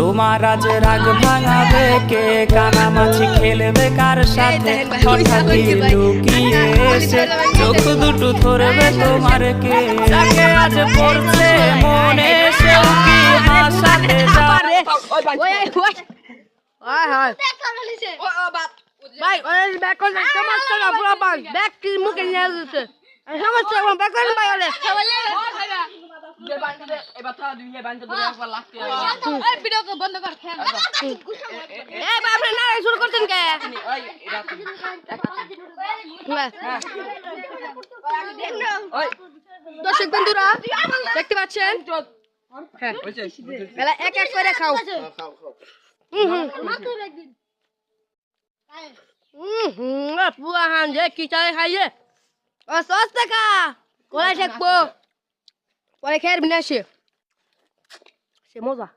তোমার আজ রাগ ভাঙাবে কে, কানামাছি খেলবে কার সাথে, হঠাৎই লুকিয়ে এসে চোখ দুটো ধরবে তোমার কে, যাকে আজ পড়ছে মনে সেও কি হাসাতে যাবে। ভাই ওই ব্যাক করে সমস্যা না পুরো পাস ব্যাক কি মুখে নিয়ে আসছে সমস্যা কোন ব্যাক করে ভাই ওরে এবার তো দুই বান্ধে ধরে একবার লাগতে হবে। এই ভিডিও বন্ধ কর খেল এই বাপ রে না শুরু করছেন কে ওই এটা ওই দর্শক বন্ধুরা দেখতে পাচ্ছেন হ্যাঁ এলা এক এক করে খাও পুয়া হান যে কি চাই খাইয়ে ও সস টাকা কোলা ঠেকবো পরে খেয়ে বিনাশে সে মজা